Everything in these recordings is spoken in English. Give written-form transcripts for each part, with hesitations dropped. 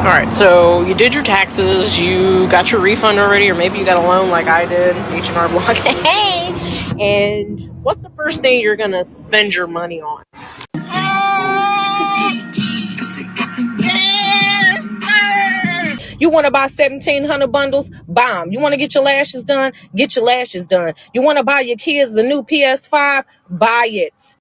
Alright, so you did your taxes, you got your refund already, or maybe you got a loan like I did, H&R Block. Hey! And what's the first thing you're gonna spend your money on? You want to buy 1,700 bundles? Buy them. You want to get your lashes done? Get your lashes done. You want to buy your kids the new PS5? Buy it.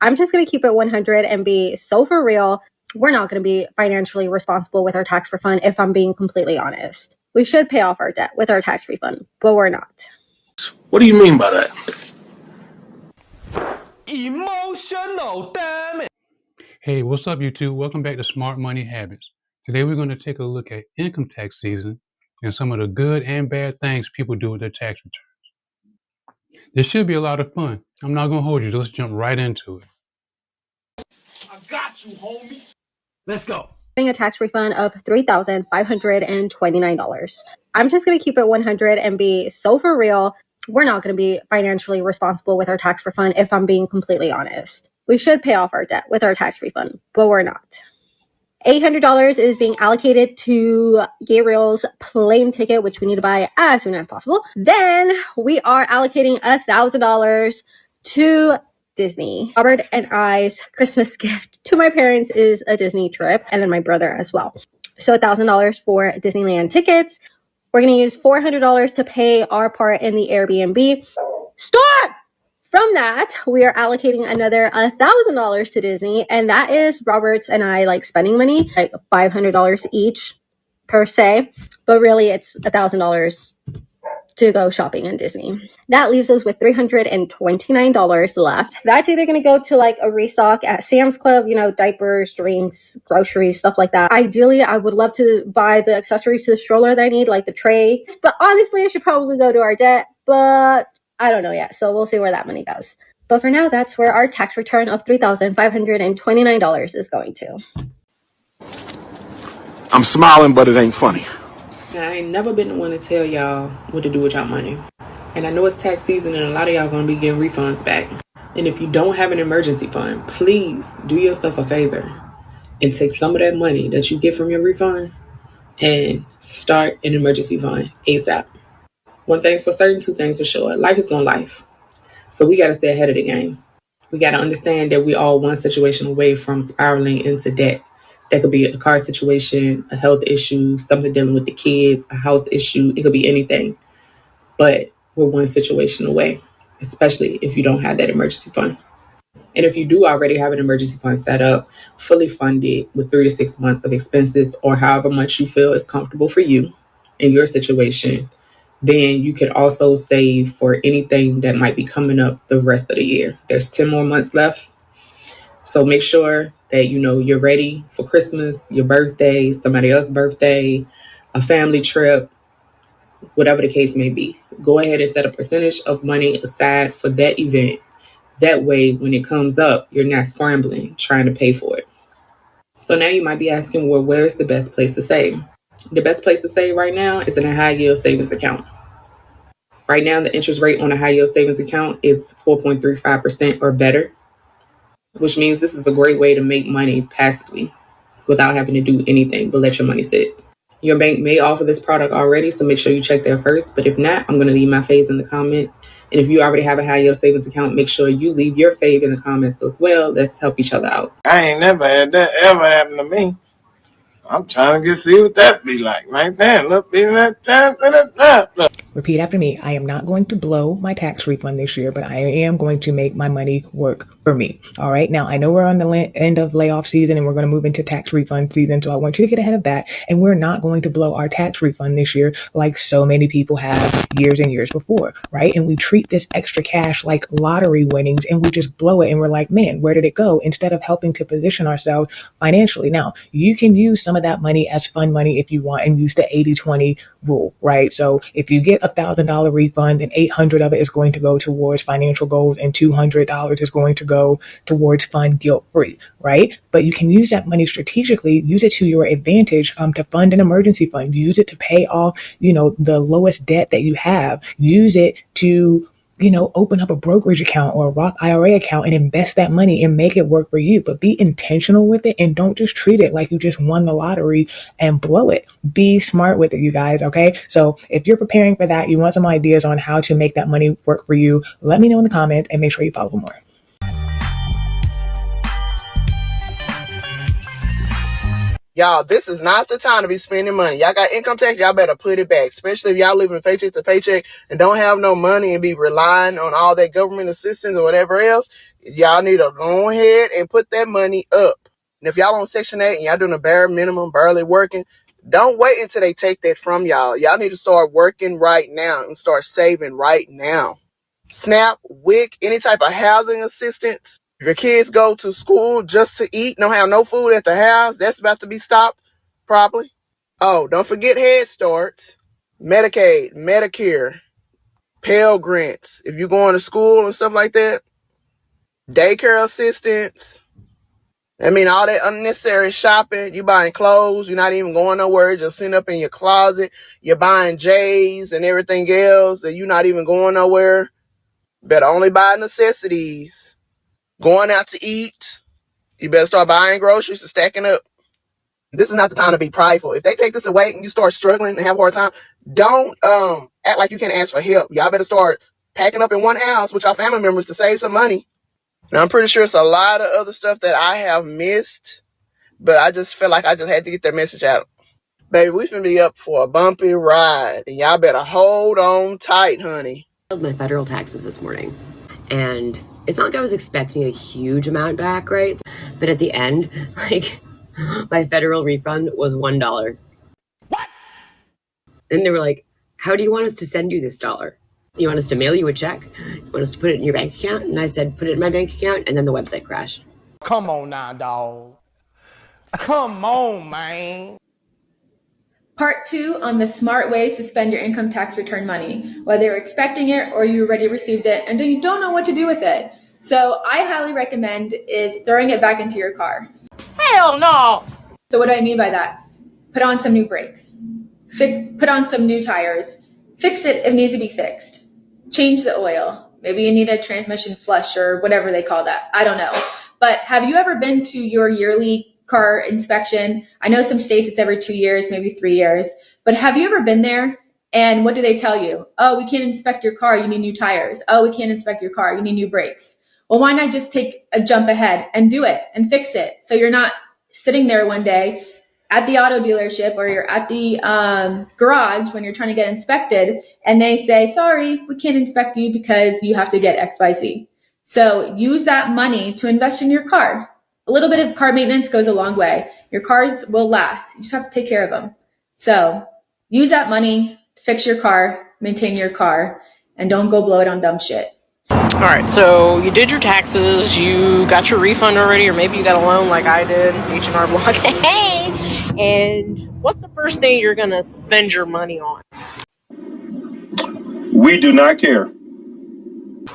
I'm just going to keep it 100 and be so for real. We're not going to be financially responsible with our tax refund if I'm being completely honest. We should pay off our debt with our tax refund, but we're not. What do you mean by that? Emotional, damn it. Hey, what's up, YouTube? Welcome back to Smart Money Habits. Today we're going to take a look at income tax season and some of the good and bad things people do with their tax returns. This should be a lot of fun. I'm not going to hold you. Let's jump right into it. I got you, homie. Let's go. Getting a tax refund of $3,529. I'm just going to keep it 100 and be so for real. We're not going to be financially responsible with our tax refund if I'm being completely honest. We should pay off our debt with our tax refund, but we're not. $800 is being allocated to Gabriel's plane ticket, which we need to buy as soon as possible. Then we are allocating $1,000 to Disney. Robert and I's Christmas gift to my parents is a Disney trip, and then my brother as well. So $1,000 for Disneyland tickets. We're going to use $400 to pay our part in the Airbnb. Stop! From that, we are allocating another $1,000 to Disney, and that is Robert's and I like spending money, like $500 each per se, but really it's $1,000 to go shopping in Disney. That leaves us with $329 left. That's either going to go to like a restock at Sam's Club, diapers, drinks, groceries, stuff like that. Ideally, I would love to buy the accessories to the stroller that I need, like the tray, but honestly, it should probably go to our debt, but I don't know yet, so we'll see where that money goes. But for now, that's where our tax return of $3,529 is going to. I'm smiling, but it ain't funny. I ain't never been the one to tell y'all what to do with y'all money. And I know it's tax season and a lot of y'all gonna be getting refunds back. And if you don't have an emergency fund, please do yourself a favor and take some of that money that you get from your refund and start an emergency fund ASAP. One thing's for certain, two things for sure. Life is gonna life. So we gotta stay ahead of the game. We gotta understand that we all one situation away from spiraling into debt. That could be a car situation, a health issue, something dealing with the kids, a house issue. It could be anything. But we're one situation away, especially if you don't have that emergency fund. And if you do already have an emergency fund set up, fully funded with 3 to 6 months of expenses or however much you feel is comfortable for you in your situation, then you can also save for anything that might be coming up the rest of the year. There's 10 more months left. So make sure that you're ready for Christmas, your birthday, somebody else's birthday, a family trip, whatever the case may be. Go ahead and set a percentage of money aside for that event. That way, when it comes up, you're not scrambling trying to pay for it. So now you might be asking, well, where's the best place to save? The best place to save right now is in a high yield savings account. Right now, the interest rate on a high yield savings account is 4.35% or better, which means this is a great way to make money passively without having to do anything but let your money sit. Your bank may offer this product already, so make sure you check there first. But if not, I'm going to leave my faves in the comments. And if you already have a high yield savings account, make sure you leave your fave in the comments as well. Let's help each other out. I ain't never had that ever happen to me. I'm trying to see what that be like. Right there. Look, Repeat after me. I am not going to blow my tax refund this year, but I am going to make my money work for me. All right. Now, I know we're on the end of layoff season and we're going to move into tax refund season. So I want you to get ahead of that. And we're not going to blow our tax refund this year like so many people have years and years before. Right. And we treat this extra cash like lottery winnings and we just blow it. And we're like, man, where did it go? Instead of helping to position ourselves financially. Now, you can use some of that money as fun money if you want and use the 80-20 rule. Right. So if you get $1,000 refund, then $800 of it is going to go towards financial goals and $200 is going to go towards fun guilt-free, right? But you can use that money strategically, use it to your advantage to fund an emergency fund, use it to pay off, the lowest debt that you have, use it to open up a brokerage account or a Roth IRA account and invest that money and make it work for you. But be intentional with it and don't just treat it like you just won the lottery and blow it. Be smart with it, you guys, okay? So if you're preparing for that, you want some ideas on how to make that money work for you, let me know in the comments and make sure you follow for more. Y'all, this is not the time to be spending money. Y'all got income tax, y'all better put it back. Especially if y'all living paycheck to paycheck and don't have no money and be relying on all that government assistance or whatever else. Y'all need to go ahead and put that money up. And if y'all on Section 8 and y'all doing a bare minimum, barely working, don't wait until they take that from y'all. Y'all need to start working right now and start saving right now. SNAP, WIC, any type of housing assistance. If your kids go to school just to eat, don't have no food at the house, that's about to be stopped probably. Oh, don't forget Head Start, Medicaid, Medicare, Pell Grants. If you're going to school and stuff like that, daycare assistance. I mean, all that unnecessary shopping. You buying clothes, you're not even going nowhere, just sitting up in your closet. You're buying J's and everything else, and you're not even going nowhere. Better only buy necessities. Going out to eat, you better start buying groceries and stacking up. This is not the time to be prideful. If they take this away and you start struggling and have a hard time, don't act like you can't ask for help. Y'all better start packing up in one house with your family members to save some money. Now, I'm pretty sure it's a lot of other stuff that I have missed, but I just feel like I just had to get that message out. Baby, we finna be up for a bumpy ride, and y'all better hold on tight, honey. I filed my federal taxes this morning, and it's not like I was expecting a huge amount back, right? But at the end, my federal refund was $1. What? And they were like, how do you want us to send you this dollar? You want us to mail you a check? You want us to put it in your bank account? And I said, put it in my bank account, and then the website crashed. Come on now, dog. Come on, man. Part 2 on the smart ways to spend your income tax return money, whether you're expecting it or you already received it and you don't know what to do with it. So I highly recommend is throwing it back into your car. Hell no. So what do I mean by that? Put on some new brakes, put on some new tires, fix it if it needs to be fixed, change the oil. Maybe you need a transmission flush or whatever they call that. I don't know. But have you ever been to your yearly car inspection? I know some states it's every 2 years, maybe 3 years, but have you ever been there and what do they tell you? Oh, we can't inspect your car, you need new tires. Oh, we can't inspect your car, you need new brakes. Well, why not just take a jump ahead and do it and fix it? So you're not sitting there one day at the auto dealership or you're at the garage when you're trying to get inspected and they say, sorry, we can't inspect you because you have to get XYZ. So use that money to invest in your car. A little bit of car maintenance goes a long way. Your cars will last. You just have to take care of them. So use that money to fix your car, maintain your car, and don't go blow it on dumb shit. All right, so you did your taxes, you got your refund already, or maybe you got a loan like I did, H&R Block. Hey! And what's the first thing you're gonna spend your money on? We do not care.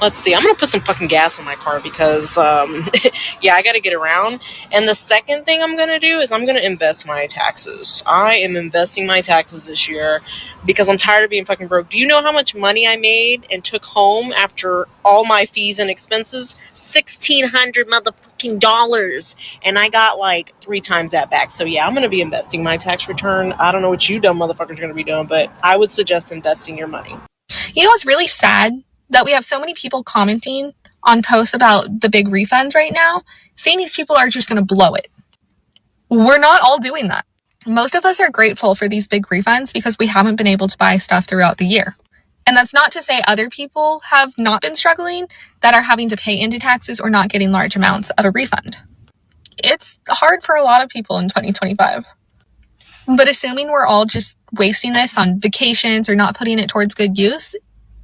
Let's see, I'm gonna put some fucking gas in my car because, yeah, I gotta get around. And the second thing I'm gonna do is I'm gonna invest my taxes. I am investing my taxes this year because I'm tired of being fucking broke. Do you know how much money I made and took home after all my fees and expenses? $1,600 motherfucking dollars. And I got like 3 times that back. So yeah, I'm gonna be investing my tax return. I don't know what you dumb motherfuckers are gonna be doing, but I would suggest investing your money. You know what's really sad? That we have so many people commenting on posts about the big refunds right now, saying these people are just going to blow it. We're not all doing that. Most of us are grateful for these big refunds because we haven't been able to buy stuff throughout the year. And that's not to say other people have not been struggling that are having to pay into taxes or not getting large amounts of a refund. It's hard for a lot of people in 2025. But assuming we're all just wasting this on vacations or not putting it towards good use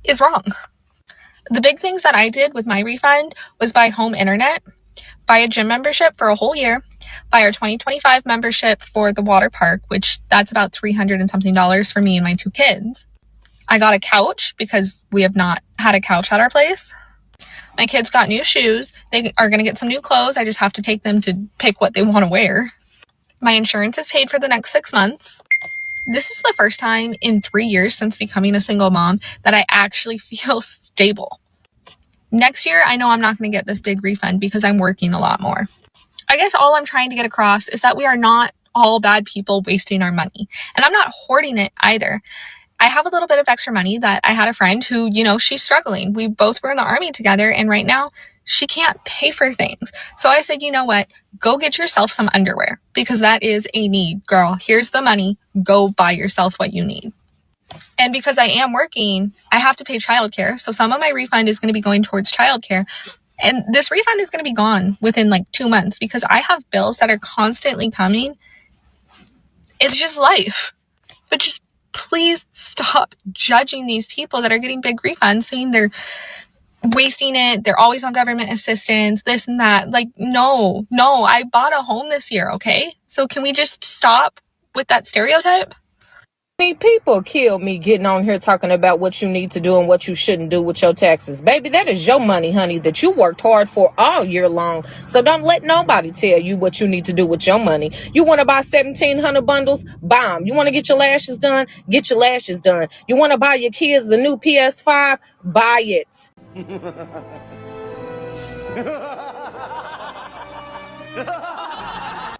is wrong. The big things that I did with my refund was buy home internet, buy a gym membership for a whole year, buy our 2025 membership for the water park, which that's about $300 and something for me and my 2 kids. I got a couch because we have not had a couch at our place. My kids got new shoes. They are going to get some new clothes. I just have to take them to pick what they want to wear. My insurance is paid for the next 6 months. This is the first time in 3 years since becoming a single mom that I actually feel stable. Next year, I know I'm not going to get this big refund because I'm working a lot more. I guess all I'm trying to get across is that we are not all bad people wasting our money. And I'm not hoarding it either. I have a little bit of extra money that I had a friend who, she's struggling. We both were in the army together, and right now she can't pay for things. So I said, you know what? Go get yourself some underwear because that is a need, girl. Here's the money. Go buy yourself what you need. And because I am working, I have to pay childcare. So some of my refund is going to be going towards childcare. And this refund is going to be gone within like 2 months because I have bills that are constantly coming. It's just life. But just please stop judging these people that are getting big refunds, saying they're wasting it, they're always on government assistance, this and that. Like, no, I bought a home this year, okay? So can we just stop with that stereotype? People kill me getting on here talking about what you need to do and what you shouldn't do with your taxes. Baby, that is your money, honey, that you worked hard for all year long. So don't let nobody tell you what you need to do with your money. You want to buy 1,700 bundles? Buy them. You want to get your lashes done? Get your lashes done. You want to buy your kids the new PS5? Buy it.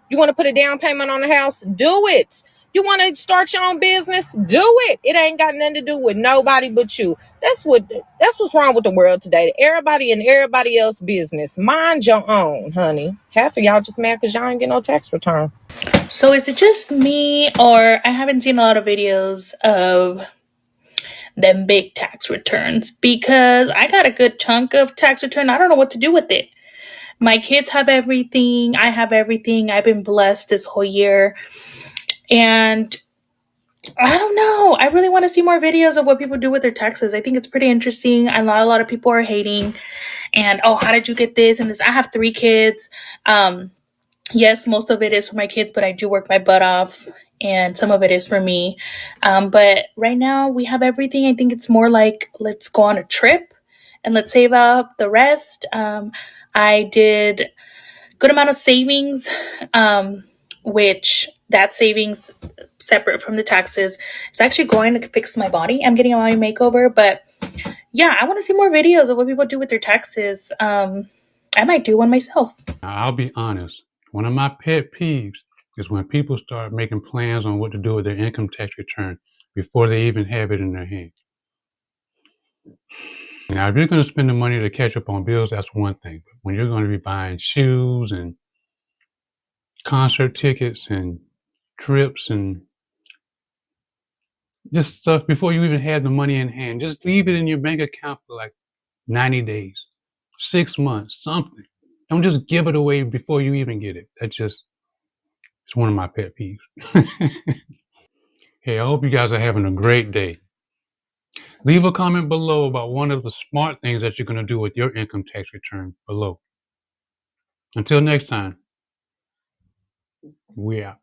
You want to put a down payment on the house? Do it. You want to start your own business? Do it. It ain't got nothing to do with nobody but you. That's what's wrong with the world today. Everybody and everybody else's business. Mind your own, honey. Half of y'all just mad because y'all ain't get no tax return. So is it just me, or I haven't seen a lot of videos of them big tax returns? Because I got a good chunk of tax return. I don't know what to do with it. My kids have everything. I have everything. I've been blessed this whole year. And I don't know. I really want to see more videos of what people do with their taxes. I think it's pretty interesting. A lot of people are hating. And, how did you get this and this? I have 3 kids. Yes, most of it is for my kids, but I do work my butt off. And some of it is for me. But right now we have everything. I think it's more like, let's go on a trip and let's save up the rest. I did good amount of savings, which that savings separate from the taxes is actually going to fix my body. I'm getting a body makeover, but yeah, I want to see more videos of what people do with their taxes. I might do one myself. I'll be honest. One of my pet peeves is when people start making plans on what to do with their income tax return before they even have it in their hand. Now, if you're going to spend the money to catch up on bills, that's one thing. But when you're going to be buying shoes and concert tickets and trips and just stuff before you even have the money in hand, just leave it in your bank account for like 90 days, 6 months, something. Don't just give it away before you even get it. It's one of my pet peeves. Hey, I hope you guys are having a great day. Leave a comment below about one of the smart things that you're going to do with your income tax return below. Until next time, we out.